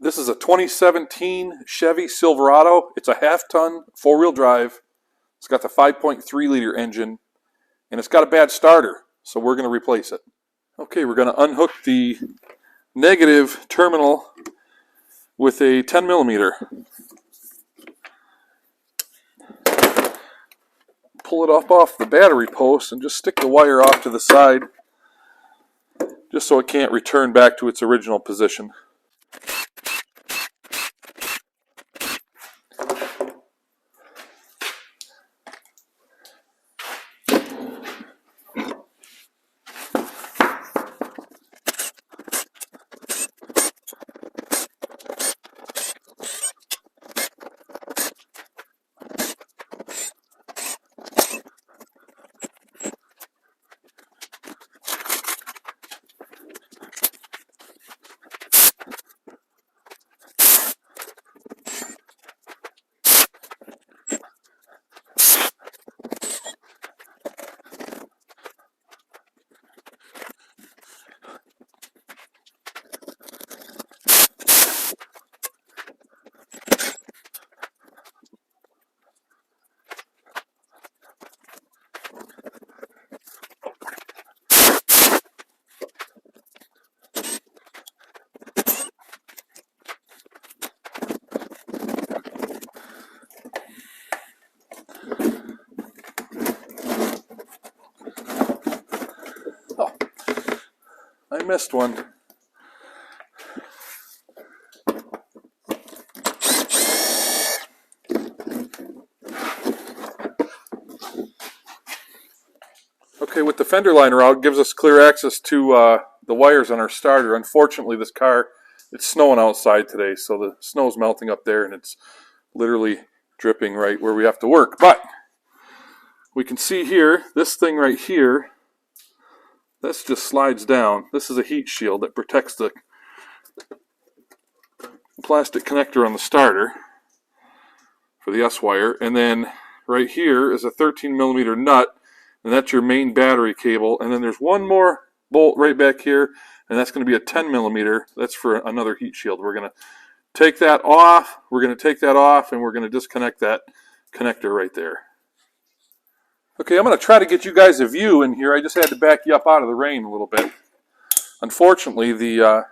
This is a 2017 Chevy Silverado. It's a half-ton, four-wheel drive. It's got the 5.3-liter engine, and it's got a bad starter, so we're going to replace it. Okay, we're going to unhook the negative terminal with a 10 millimeter. Pull it off the battery post and just stick the wire off to the side, just so it can't return back to its original position. Oh, I missed one. Okay, with the fender liner out, it gives us clear access to the wires on our starter. Unfortunately, this car, it's snowing outside today, so the snow's melting up there and it's literally dripping right where we have to work. But we can see here, this thing right here, this just slides down. This is a heat shield that protects the plastic connector on the starter for the S-wire. And then right here is a 13 millimeter nut, and that's your main battery cable. And then there's one more bolt right back here, and that's going to be a 10 millimeter. That's for another heat shield. We're going to take that off. We're going to take that off, and we're going to disconnect that connector right there. Okay, I'm going to try to get you guys a view in here. I just had to back you up out of the rain a little bit. Unfortunately, the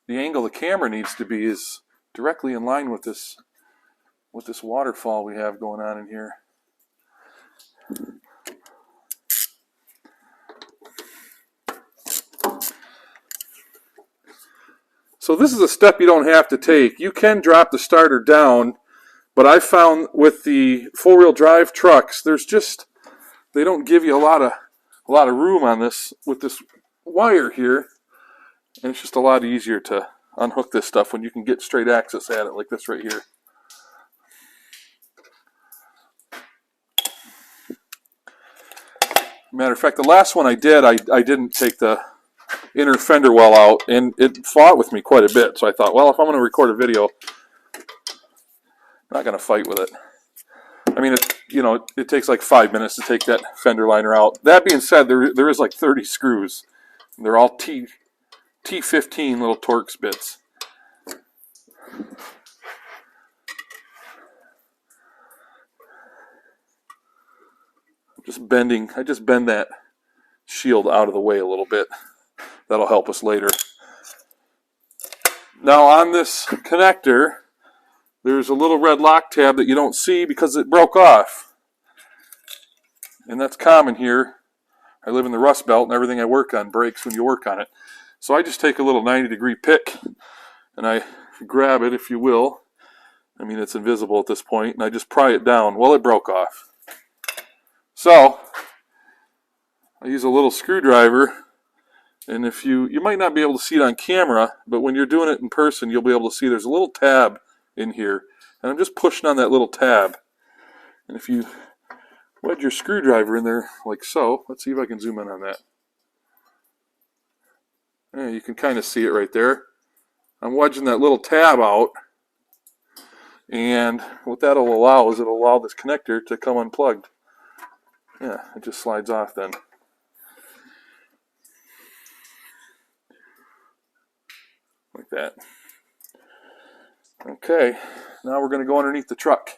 angle the camera needs to be is directly in line with this waterfall we have going on in here. So this is a step you don't have to take. You can drop the starter down, but I found with the four-wheel drive trucks, they don't give you a lot of room on this with this wire here, and it's just a lot easier to unhook this stuff when you can get straight access at it like this right here. Matter of fact, the last one I did, I didn't take the inner fender well out, and it fought with me quite a bit. So I thought, well, if I'm going to record a video, I'm not going to fight with it. I mean, it takes like 5 minutes to take that fender liner out. That being said, there is like 30 screws. They're all T15 little Torx bits. I just bend that shield out of the way a little bit. That'll help us later. Now on this connector, there's a little red lock tab that you don't see because it broke off. And that's common here. I live in the Rust Belt, and everything I work on breaks when you work on it. So I just take a little 90-degree pick, and I grab it, if you will. I mean, it's invisible at this point, and I just pry it down. Well, it broke off. So I use a little screwdriver, and if you might not be able to see it on camera, but when you're doing it in person, you'll be able to see there's a little tab in here, and I'm just pushing on that little tab. And if you wedge your screwdriver in there like so, let's see if I can zoom in on that. Yeah, you can kind of see it right there. I'm wedging that little tab out, and what that'll allow is it'll allow this connector to come unplugged. Yeah, it just slides off then. Like that. Okay, now we're going to go underneath the truck.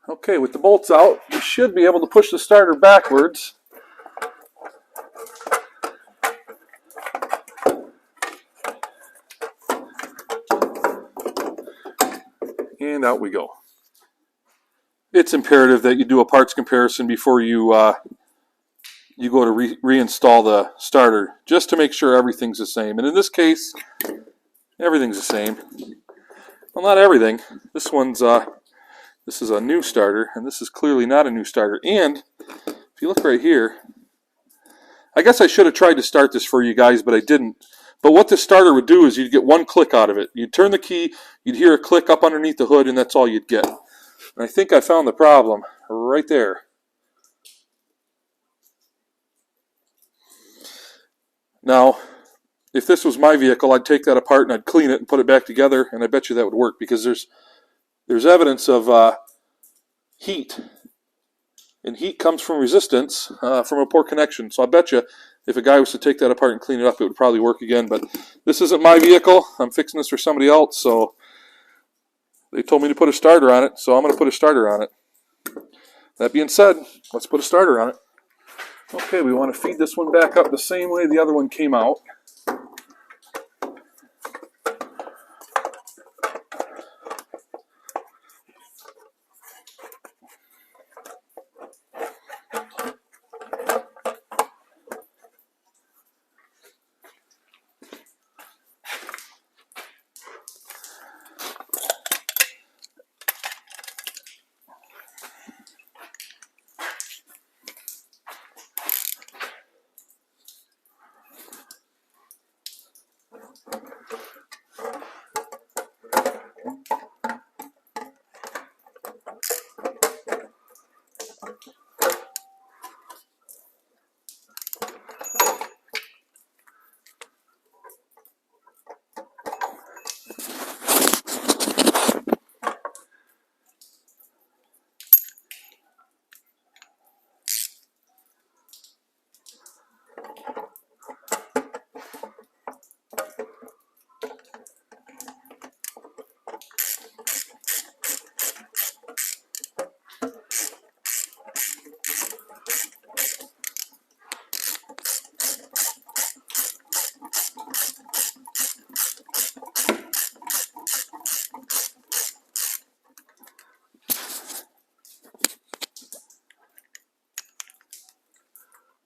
Okay, with the bolts out, you should be able to push the starter backwards. And out we go. It's imperative that you do a parts comparison before you go to reinstall the starter, just to make sure everything's the same. And in this case, everything's the same. Well, not everything. This is a new starter, and this is clearly not a new starter. And if you look right here, I guess I should have tried to start this for you guys, but I didn't. But what the starter would do is you'd get one click out of it. You'd turn the key, you'd hear a click up underneath the hood, and that's all you'd get. And I think I found the problem right there. Now, if this was my vehicle, I'd take that apart and I'd clean it and put it back together, and I bet you that would work, because there's evidence of heat. And heat comes from resistance from a poor connection. So I bet you if a guy was to take that apart and clean it up, it would probably work again. But this isn't my vehicle. I'm fixing this for somebody else. So they told me to put a starter on it, so I'm going to put a starter on it. That being said, let's put a starter on it. Okay, we want to feed this one back up the same way the other one came out.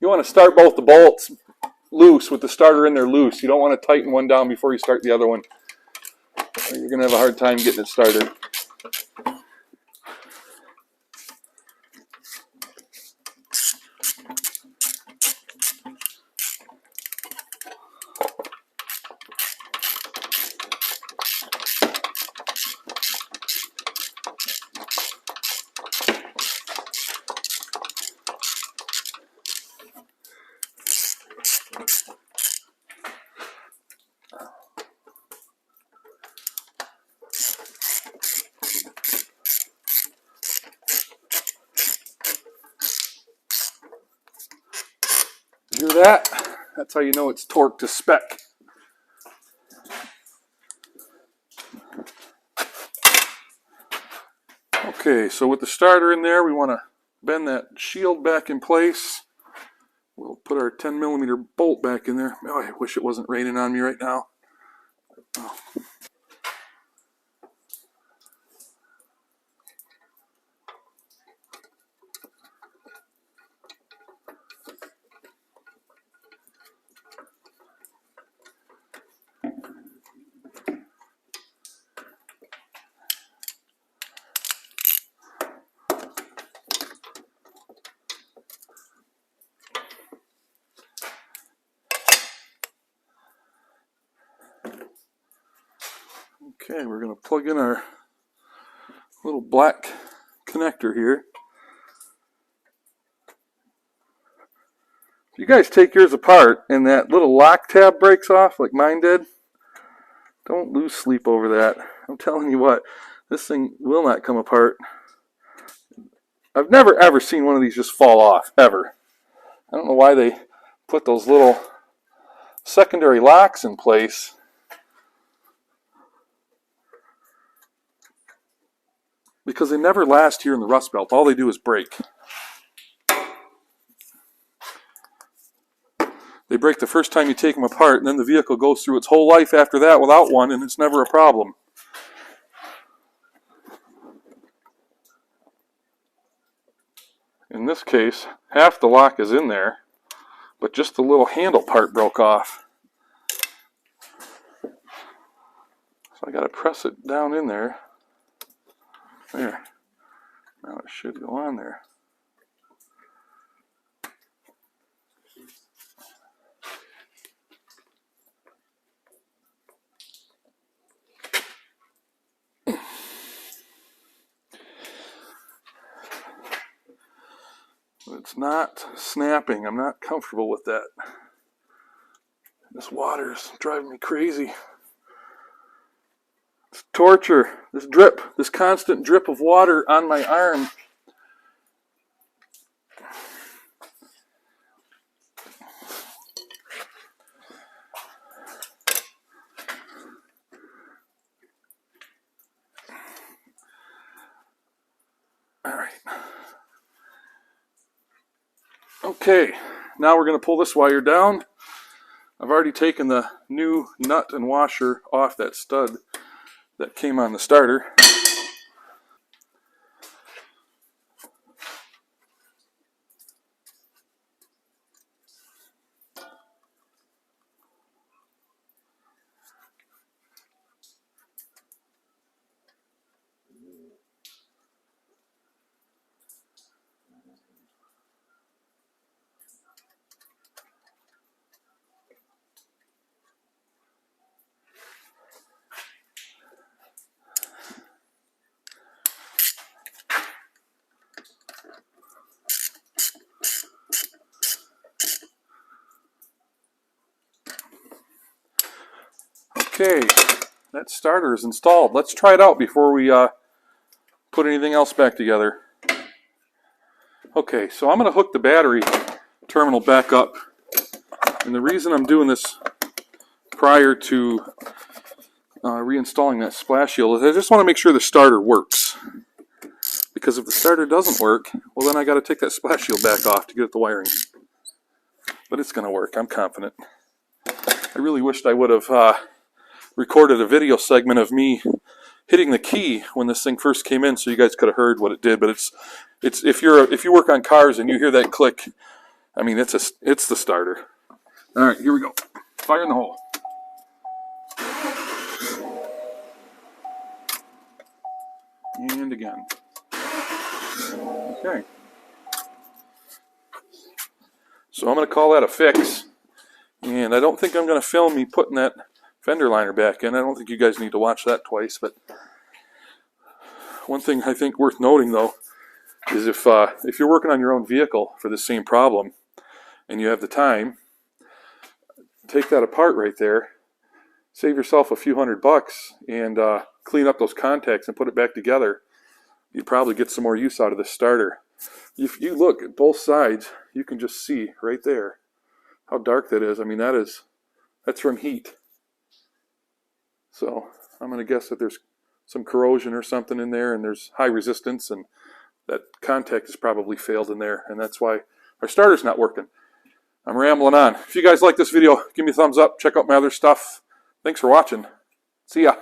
You want to start both the bolts loose with the starter in there loose. You don't want to tighten one down before you start the other one. You're going to have a hard time getting it started. Hear that? That's how you know it's torqued to spec. Okay, so with the starter in there, we want to bend that shield back in place. We'll put our 10mm bolt back in there. Oh, I wish it wasn't raining on me right now. Oh. Okay, we're going to plug in our little black connector here. If you guys take yours apart and that little lock tab breaks off like mine did, don't lose sleep over that. I'm telling you what, this thing will not come apart. I've never ever seen one of these just fall off, ever. I don't know why they put those little secondary locks in place. Because they never last here in the Rust Belt. All they do is break. They break the first time you take them apart, and then the vehicle goes through its whole life after that without one, and it's never a problem. In this case, half the lock is in there, but just the little handle part broke off. So I got to press it down in there. There. Now it should go on there. It's not snapping. I'm not comfortable with that. This water's driving me crazy. It's torture. This drip, this constant drip of water on my arm. All right. Okay, now we're going to pull this wire down. I've already taken the new nut and washer off that stud that came on the starter. Okay, that starter is installed. Let's try it out before we put anything else back together. Okay, so I'm going to hook the battery terminal back up. And the reason I'm doing this prior to reinstalling that splash shield is I just want to make sure the starter works. Because if the starter doesn't work, well then I got to take that splash shield back off to get at the wiring. But it's going to work, I'm confident. I really wished I would have recorded a video segment of me hitting the key when this thing first came in, so you guys could have heard what it did. But it's if you work on cars and you hear that click, I mean it's the starter. All right, here we go. Fire in the hole. And again. Okay. So I'm going to call that a fix. And I don't think I'm going to film me putting that fender liner back in. I don't think you guys need to watch that twice. But one thing I think worth noting, though, is if you're working on your own vehicle for the same problem and you have the time, take that apart right there, save yourself a few $100 and clean up those contacts and put it back together. You'd probably get some more use out of this starter. If you look at both sides, you can just see right there how dark that is. I mean, that's from heat. So I'm going to guess that there's some corrosion or something in there, and there's high resistance, and that contact has probably failed in there, and that's why our starter's not working. I'm rambling on. If you guys like this video, give me a thumbs up. Check out my other stuff. Thanks for watching. See ya.